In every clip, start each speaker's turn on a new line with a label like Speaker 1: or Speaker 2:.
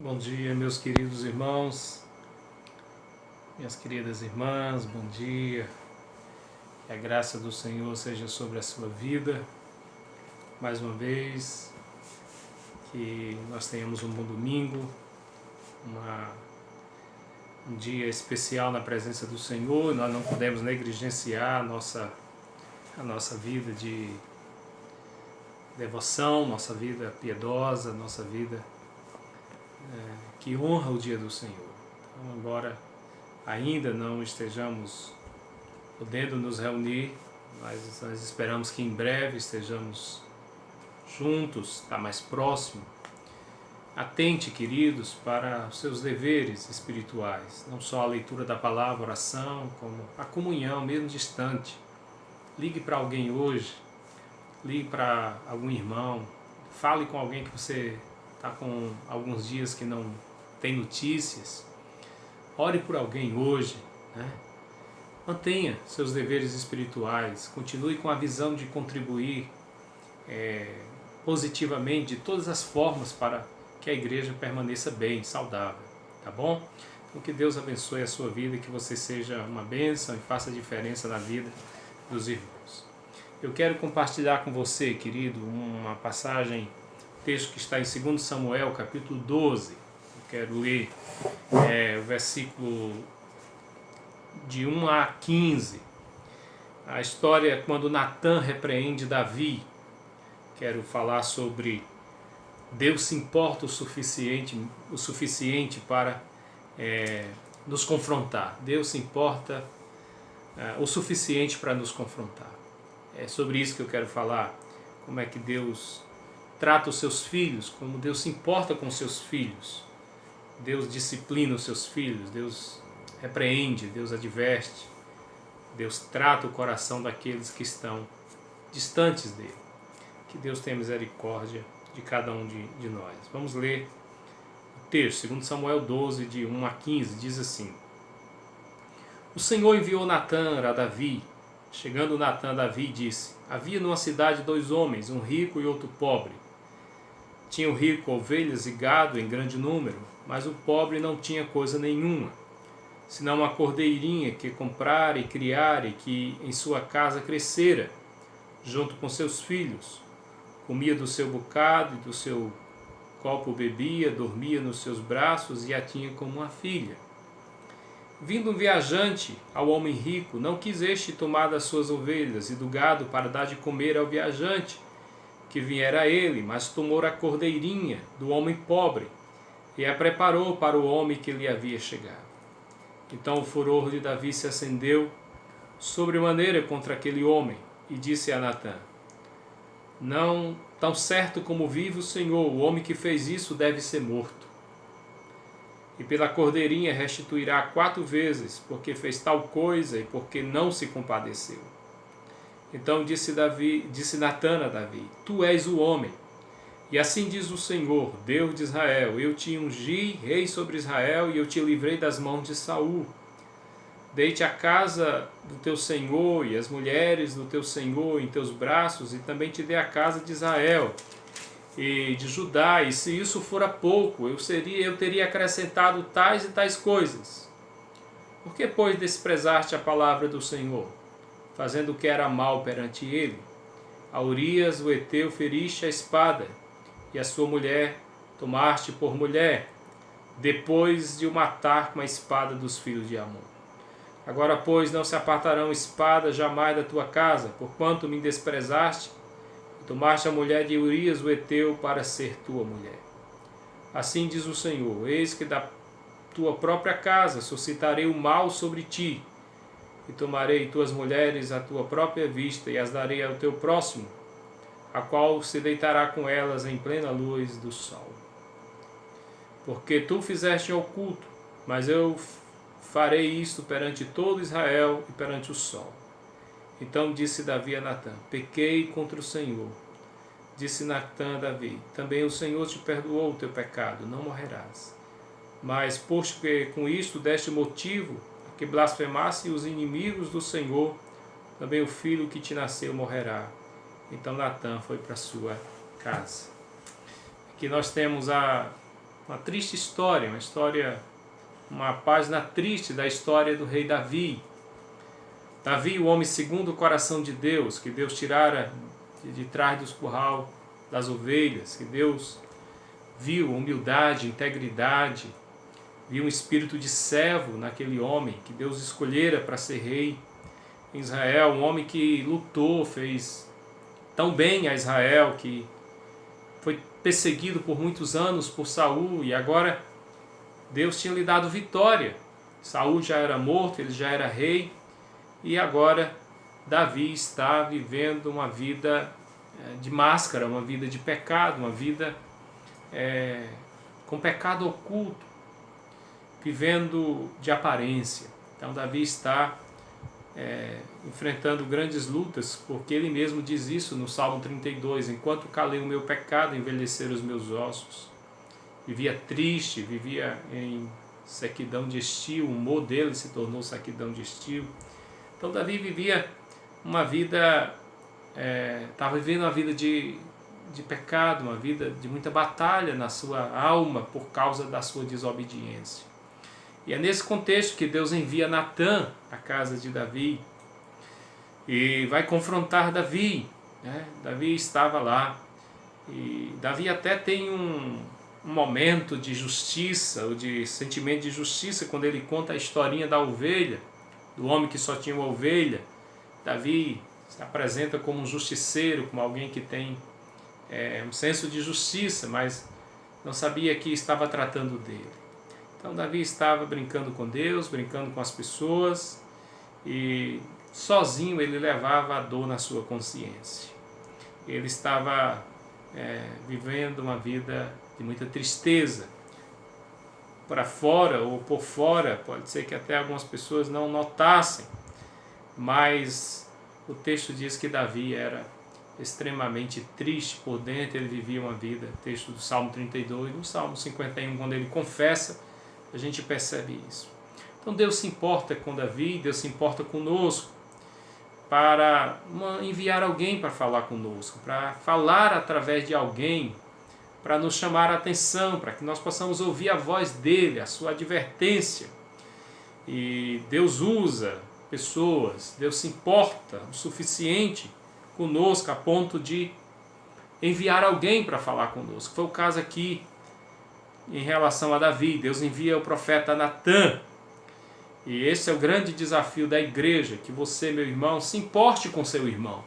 Speaker 1: Bom dia, meus queridos irmãos, minhas queridas irmãs, bom dia. Que a graça do Senhor seja sobre a sua vida. Mais uma vez, que nós tenhamos um bom domingo, um dia especial na presença do Senhor. Nós não podemos negligenciar a nossa vida de devoção, nossa vida piedosa, nossa vida que honra o dia do Senhor. Então, embora ainda não estejamos podendo nos reunir, mas nós esperamos que em breve estejamos juntos, está mais próximo. Atente, queridos, para os seus deveres espirituais, não só a leitura da palavra, a oração, como a comunhão, mesmo distante. Ligue para alguém hoje, ligue para algum irmão, fale com alguém que você está com alguns dias que não tem notícias. Ore por alguém hoje, né? Mantenha seus deveres espirituais, continue com a visão de contribuir positivamente de todas as formas para que a igreja permaneça bem, saudável, tá bom? Então que Deus abençoe a sua vida e que você seja uma bênção e faça diferença na vida dos irmãos. Eu quero compartilhar com você, querido, uma passagem, texto que está em 2 Samuel, capítulo 12. Eu quero ler o versículo de 1 a 15. A história é quando Natã repreende Davi. Quero falar sobre Deus se importa o suficiente para nos confrontar. Deus se importa o suficiente para nos confrontar. É sobre isso que eu quero falar. Como é que Deus trata os seus filhos, como Deus se importa com os seus filhos. Deus disciplina os seus filhos, Deus repreende, Deus adverte, Deus trata o coração daqueles que estão distantes dele. Que Deus tenha misericórdia de cada um de nós. Vamos ler o texto, 2 Samuel 12, de 1 a 15, diz assim: O Senhor enviou Natã a Davi. Chegando Natã a Davi, disse: Havia numa cidade 2 homens, um rico e outro pobre. Tinha o rico ovelhas e gado em grande número, mas o pobre não tinha coisa nenhuma, senão uma cordeirinha que comprara e criara e que em sua casa crescera, junto com seus filhos. Comia do seu bocado e do seu copo bebia, dormia nos seus braços e a tinha como uma filha. Vindo um viajante ao homem rico, não quis este tomar das suas ovelhas e do gado para dar de comer ao viajante que viera a ele, mas tomou a cordeirinha do homem pobre e a preparou para o homem que lhe havia chegado. Então o furor de Davi se acendeu sobremaneira contra aquele homem e disse a Natã: Não tão certo como vive o Senhor, o homem que fez isso deve ser morto. E pela cordeirinha restituirá 4 vezes, porque fez tal coisa e porque não se compadeceu. Então disse Natã a Davi: Tu és o homem. E assim diz o Senhor, Deus de Israel: Eu te ungi rei sobre Israel e eu te livrei das mãos de Saul. Dei-te a casa do teu senhor e as mulheres do teu senhor em teus braços, e também te dei a casa de Israel e de Judá, e se isso fora pouco, eu teria acrescentado tais e tais coisas. Por que, pois, desprezaste a palavra do Senhor, fazendo o que era mal perante ele? A Urias, o Heteu, feriste a espada, e a sua mulher tomaste por mulher, depois de o matar com a espada dos filhos de Amon. Agora, pois, não se apartarão espada jamais da tua casa, porquanto me desprezaste, e tomaste a mulher de Urias, o Heteu, para ser tua mulher. Assim diz o Senhor: Eis que da tua própria casa suscitarei o mal sobre ti, e tomarei tuas mulheres à tua própria vista, e as darei ao teu próximo, a qual se deitará com elas em plena luz do sol. Porque tu fizeste oculto, mas eu farei isto perante todo Israel e perante o sol. Então disse Davi a Natã: Pequei contra o Senhor. Disse Natã a Davi: Também o Senhor te perdoou o teu pecado, não morrerás. Mas, posto que com isto deste motivo a que blasfemasse os inimigos do Senhor, também o filho que te nasceu morrerá. Então Natã foi para sua casa. Aqui nós temos a uma triste história, uma página triste da história do rei Davi. Davi, o homem segundo o coração de Deus, que Deus tirara de trás dos curral das ovelhas, que Deus viu humildade, integridade, viu um espírito de servo naquele homem, que Deus escolhera para ser rei em Israel, um homem que lutou, fez tão bem a Israel, que foi perseguido por muitos anos por Saul, e agora Deus tinha lhe dado vitória. Saul já era morto, ele já era rei, e agora Davi está vivendo uma vida de máscara, uma vida de pecado, uma vida com pecado oculto, vivendo de aparência. Então Davi está enfrentando grandes lutas, porque ele mesmo diz isso no Salmo 32, enquanto calei o meu pecado, envelheceram os meus ossos. Vivia triste, vivia em sequidão de estio, o humor dele se tornou sequidão de estio. Então Davi vivia uma vida, estava vivendo uma vida de pecado, uma vida de muita batalha na sua alma por causa da sua desobediência. E é nesse contexto que Deus envia Natã à casa de Davi e vai confrontar Davi. Davi estava lá e Davi até tem um momento de justiça, ou de sentimento de justiça, quando ele conta a historinha da ovelha, do homem que só tinha uma ovelha. Davi se apresenta como um justiceiro, como alguém que tem um senso de justiça, mas não sabia que estava tratando dele. Então Davi estava brincando com Deus, brincando com as pessoas, e sozinho ele levava a dor na sua consciência. Ele estava vivendo uma vida de muita tristeza. Para fora ou por fora, pode ser que até algumas pessoas não notassem, mas o texto diz que Davi era extremamente triste por dentro, ele vivia uma vida, texto do Salmo 32, no Salmo 51, quando ele confessa, a gente percebe isso. Então Deus se importa com Davi, Deus se importa conosco, para enviar alguém para falar conosco, para falar através de alguém, para nos chamar a atenção, para que nós possamos ouvir a voz dele, a sua advertência. E Deus usa pessoas, Deus se importa o suficiente conosco a ponto de enviar alguém para falar conosco. Foi o caso aqui em relação a Davi. Deus envia o profeta Natã. E esse é o grande desafio da igreja, que você, meu irmão, se importe com seu irmão.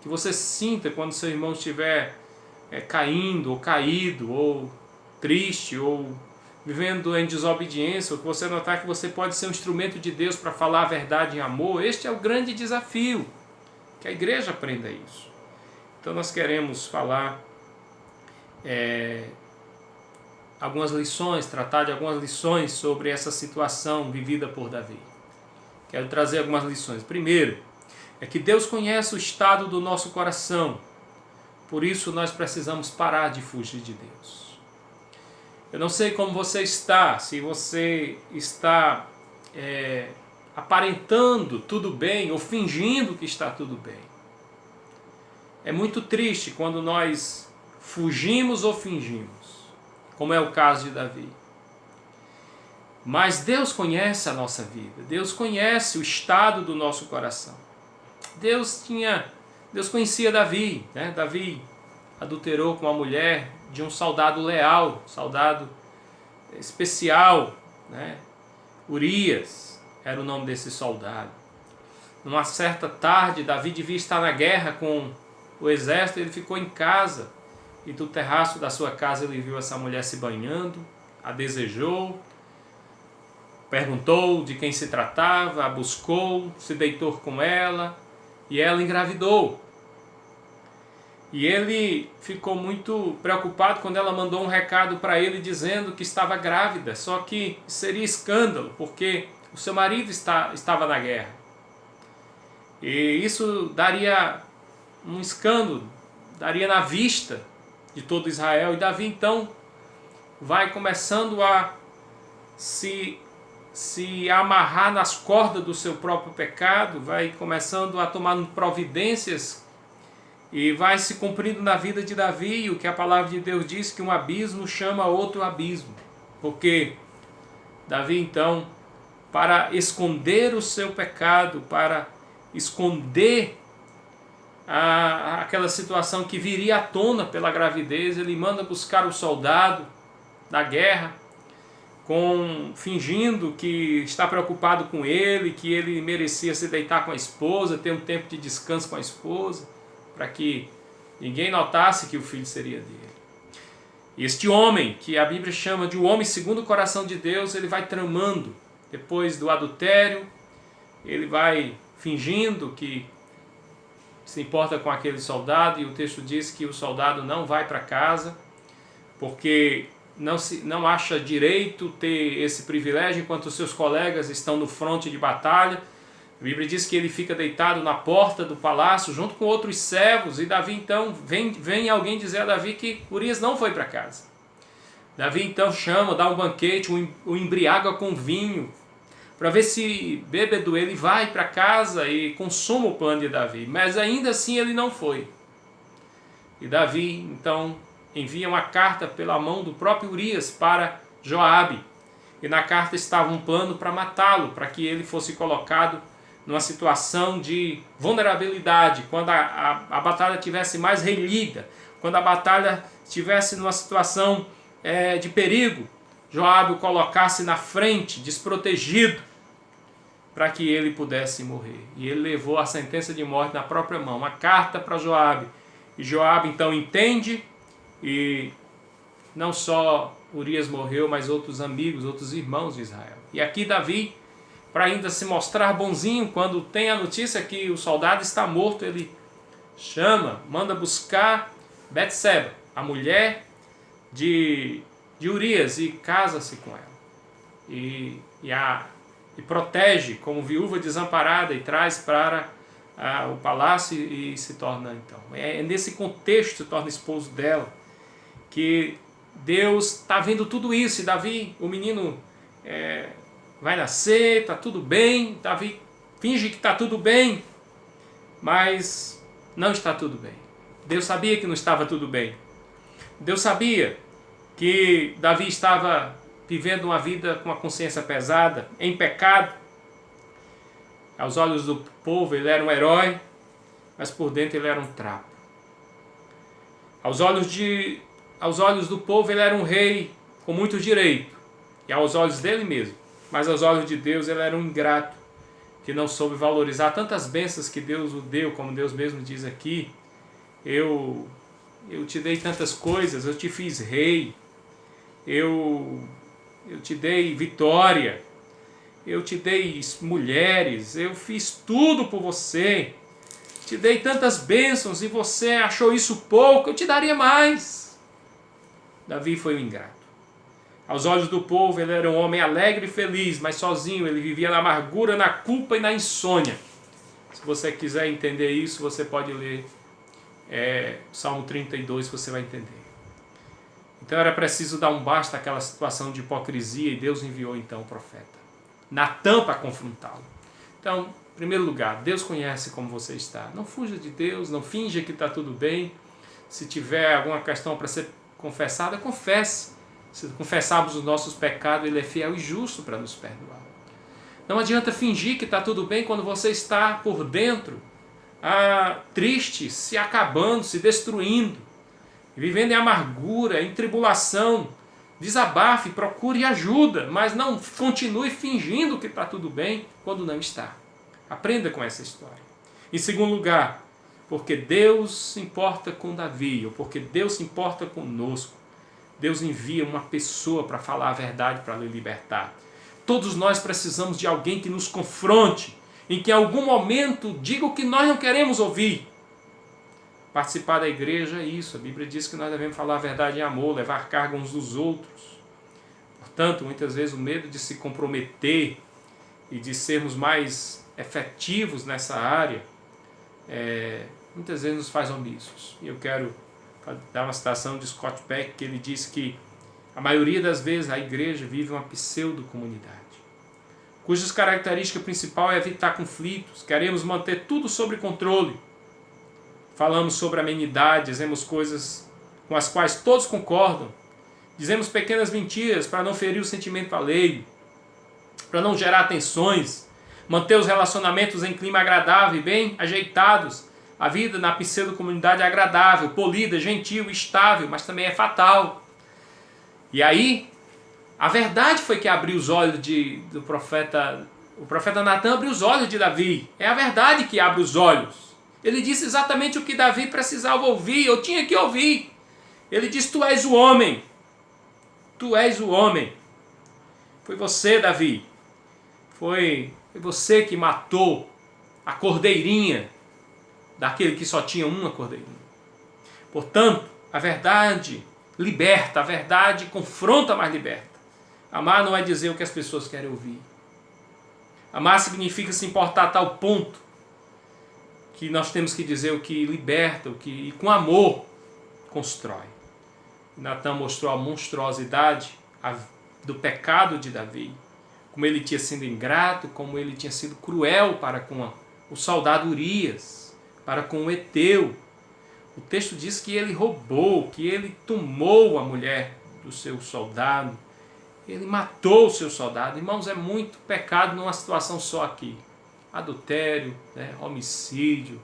Speaker 1: Que você sinta quando seu irmão estiver caindo, ou caído, ou triste, ou vivendo em desobediência, ou que você notar que você pode ser um instrumento de Deus para falar a verdade em amor. Este é o grande desafio, que a igreja aprenda isso. Então nós queremos falar algumas lições, tratar de algumas lições sobre essa situação vivida por Davi. Quero trazer algumas lições. Primeiro, é que Deus conhece o estado do nosso coração. Por isso nós precisamos parar de fugir de Deus. Eu não sei como você está, se você está aparentando tudo bem ou fingindo que está tudo bem. É muito triste quando nós fugimos ou fingimos, como é o caso de Davi. Mas Deus conhece a nossa vida, Deus conhece o estado do nosso coração. Deus conhecia Davi, né? Davi adulterou com a mulher de um soldado leal, soldado especial, né? Urias era o nome desse soldado. Numa certa tarde, Davi devia estar na guerra com o exército, ele ficou em casa, e do terraço da sua casa ele viu essa mulher se banhando, a desejou, perguntou de quem se tratava, a buscou, se deitou com ela, e ela engravidou. E ele ficou muito preocupado quando ela mandou um recado para ele dizendo que estava grávida, só que seria escândalo, porque o seu marido estava na guerra. E isso daria um escândalo, daria na vista de todo Israel. E Davi então vai começando a se amarrar nas cordas do seu próprio pecado, vai começando a tomar providências E vai se cumprindo na vida de Davi o que a palavra de Deus diz, que um abismo chama outro abismo. Porque Davi, então, para esconder o seu pecado, para esconder aquela situação que viria à tona pela gravidez, ele manda buscar o soldado da guerra, fingindo que está preocupado com ele, que ele merecia se deitar com a esposa, ter um tempo de descanso com a esposa, para que ninguém notasse que o filho seria dele. Este homem, que a Bíblia chama de o homem segundo o coração de Deus, ele vai tramando, depois do adultério, ele vai fingindo que se importa com aquele soldado, e o texto diz que o soldado não vai para casa, porque não acha direito ter esse privilégio enquanto os seus colegas estão no fronte de batalha. A Bíblia diz que ele fica deitado na porta do palácio junto com outros servos, e Davi então vem alguém dizer a Davi que Urias não foi para casa. Davi então chama, dá um banquete, o embriaga com vinho, para ver se bêbado ele vai para casa e consuma o plano de Davi. Mas ainda assim ele não foi. E Davi então envia uma carta pela mão do próprio Urias para Joabe. E na carta estava um plano para matá-lo, para que ele fosse colocado numa situação de vulnerabilidade, quando a batalha tivesse mais renhida, quando a batalha estivesse numa situação de perigo, Joabe o colocasse na frente, desprotegido, para que ele pudesse morrer. E ele levou a sentença de morte na própria mão, uma carta para Joabe. E Joabe então entende, e não só Urias morreu, mas outros amigos, outros irmãos de Israel. E aqui Davi, para ainda se mostrar bonzinho, quando tem a notícia que o soldado está morto, ele manda buscar Betseba, a mulher de Urias, e casa-se com ela. E protege como viúva desamparada e traz para o palácio e se torna então. É nesse contexto se torna esposo dela, que Deus está vendo tudo isso. E Davi, o menino vai nascer, está tudo bem. Davi finge que está tudo bem, mas não está tudo bem. Deus sabia que não estava tudo bem. Deus sabia que Davi estava vivendo uma vida com a consciência pesada, em pecado. Aos olhos do povo ele era um herói, mas por dentro ele era um trapo. Aos olhos do povo ele era um rei com muito direito, e aos olhos dele mesmo. Mas aos olhos de Deus ele era um ingrato, que não soube valorizar tantas bênçãos que Deus o deu, como Deus mesmo diz aqui. Eu te dei tantas coisas, eu te fiz rei, eu te dei vitória, eu te dei mulheres, eu fiz tudo por você, te dei tantas bênçãos e você achou isso pouco, eu te daria mais. Davi foi um ingrato. Aos olhos do povo ele era um homem alegre e feliz, mas sozinho ele vivia na amargura, na culpa e na insônia. Se você quiser entender isso, você pode ler Salmo 32, você vai entender. Então era preciso dar um basta àquela situação de hipocrisia, e Deus enviou então o profeta Natã para confrontá-lo. Então, em primeiro lugar, Deus conhece como você está. Não fuja de Deus, não finja que está tudo bem. Se tiver alguma questão para ser confessada, confesse. Se confessarmos os nossos pecados, Ele é fiel e justo para nos perdoar. Não adianta fingir que está tudo bem quando você está por dentro triste, se acabando, se destruindo, vivendo em amargura, em tribulação. Desabafe, procure ajuda, mas não continue fingindo que está tudo bem quando não está. Aprenda com essa história. Em segundo lugar, porque Deus se importa com Davi, ou porque Deus se importa conosco, Deus envia uma pessoa para falar a verdade, para lhe libertar. Todos nós precisamos de alguém que nos confronte, em que em algum momento diga o que nós não queremos ouvir. Participar da igreja é isso. A Bíblia diz que nós devemos falar a verdade em amor, levar carga uns dos outros. Portanto, muitas vezes o medo de se comprometer e de sermos mais efetivos nessa área, muitas vezes nos faz omissos. E eu quero dar uma citação de Scott Peck, que ele diz que a maioria das vezes a igreja vive uma pseudo-comunidade, cuja característica principal é evitar conflitos. Queremos manter tudo sob controle. falamos sobre amenidade, dizemos coisas com as quais todos concordam, dizemos pequenas mentiras para não ferir o sentimento alheio, para não gerar tensões, manter os relacionamentos em clima agradável e bem ajeitados. A vida na pseudo-comunidade é agradável, polida, gentil, estável, mas também é fatal. E aí, a verdade foi que abriu os olhos do profeta. O profeta Natan abriu os olhos de Davi. É a verdade que abre os olhos. Ele disse exatamente o que Davi precisava ouvir, eu tinha que ouvir. Ele disse, tu és o homem. Tu és o homem. Foi você, Davi. Foi você que matou a cordeirinha daquele que só tinha uma cordeirinha. Portanto, a verdade liberta, a verdade confronta, mas liberta. Amar não é dizer o que as pessoas querem ouvir. Amar significa se importar a tal ponto que nós temos que dizer o que liberta, o que com amor constrói. Natan mostrou a monstruosidade do pecado de Davi, como ele tinha sido ingrato, como ele tinha sido cruel para com o soldado Urias, para com o Eteu. O texto diz que ele roubou, que ele tomou a mulher do seu soldado, ele matou o seu soldado. Irmãos, é muito pecado numa situação só aqui. Adultério, homicídio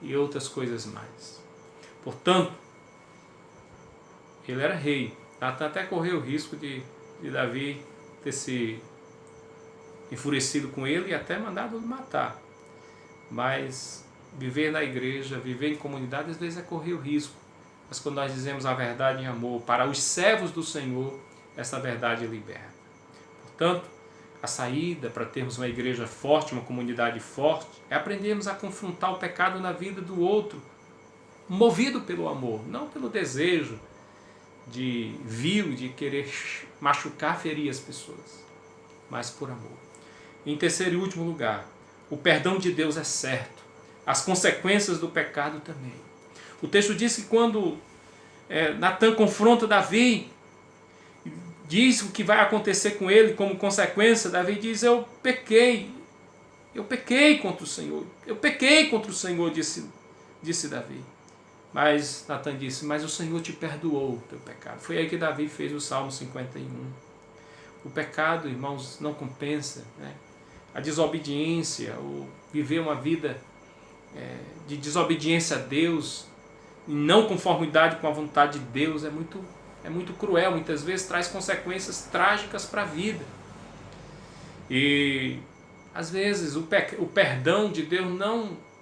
Speaker 1: e outras coisas mais. Portanto, ele era rei. Natan até correu o risco de Davi ter se enfurecido com ele e até mandado matar. Mas viver na igreja, viver em comunidade, às vezes é correr o risco. Mas quando nós dizemos a verdade em amor para os servos do Senhor, essa verdade liberta. Portanto, a saída para termos uma igreja forte, uma comunidade forte, é aprendermos a confrontar o pecado na vida do outro, movido pelo amor, não pelo desejo de querer machucar, ferir as pessoas, mas por amor. Em terceiro e último lugar, o perdão de Deus é certo, as consequências do pecado também. O texto diz que quando Natan confronta Davi, diz o que vai acontecer com ele como consequência. Davi diz, eu pequei contra o Senhor, disse Davi. Mas Natan disse, mas o Senhor te perdoou o teu pecado. Foi aí que Davi fez o Salmo 51. O pecado, irmãos, não compensa, A desobediência, ou viver uma vida de desobediência a Deus, em não conformidade com a vontade de Deus, é muito cruel, muitas vezes traz consequências trágicas para a vida. E às vezes o perdão de Deus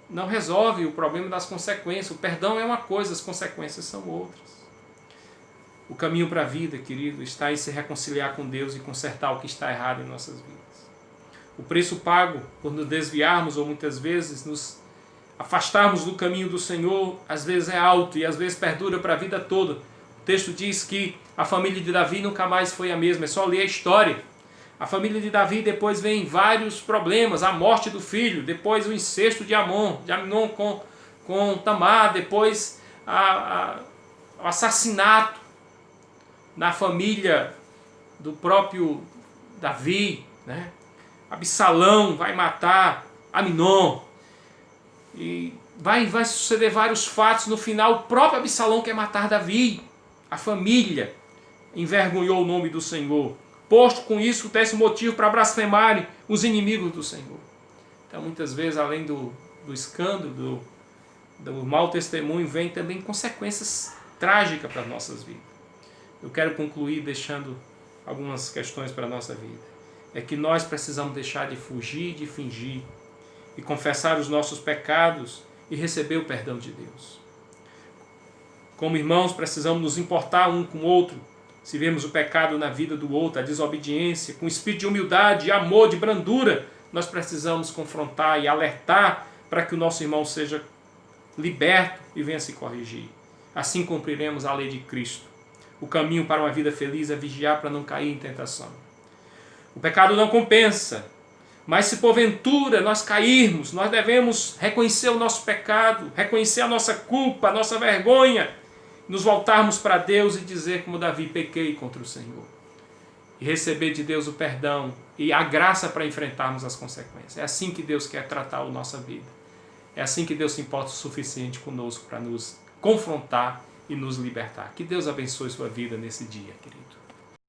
Speaker 1: não resolve o problema das consequências. O perdão é uma coisa, as consequências são outras. O caminho para a vida, querido, está em se reconciliar com Deus e consertar o que está errado em nossas vidas. O preço pago por nos desviarmos ou muitas vezes nos afastarmos do caminho do Senhor, às vezes é alto e às vezes perdura para a vida toda. O texto diz que a família de Davi nunca mais foi a mesma, é só ler a história. A família de Davi depois vem vários problemas, a morte do filho, depois o incesto de Amnon com Tamar, depois o assassinato na família do próprio Davi, Absalão vai matar Aminon, e vai suceder vários fatos. No final, o próprio Absalão quer matar Davi. A família envergonhou o nome do Senhor, posto com isso desse motivo para blasfemarem os inimigos do Senhor. Então, muitas vezes, além do escândalo, do mau testemunho, vem também consequências trágicas para as nossas vidas. Eu quero concluir deixando algumas questões para a nossa vida. É que nós precisamos deixar de fugir, de fingir, e confessar os nossos pecados e receber o perdão de Deus. Como irmãos, precisamos nos importar um com o outro. Se vemos o pecado na vida do outro, a desobediência, com espírito de humildade, de amor, de brandura, nós precisamos confrontar e alertar para que o nosso irmão seja liberto e venha se corrigir. Assim cumpriremos a lei de Cristo. O caminho para uma vida feliz é vigiar para não cair em tentação. O pecado não compensa, mas se porventura nós cairmos, nós devemos reconhecer o nosso pecado, reconhecer a nossa culpa, a nossa vergonha, nos voltarmos para Deus e dizer como Davi, pequei contra o Senhor. E receber de Deus o perdão e a graça para enfrentarmos as consequências. É assim que Deus quer tratar a nossa vida. É assim que Deus se importa o suficiente conosco para nos confrontar e nos libertar. Que Deus abençoe sua vida nesse dia, querido.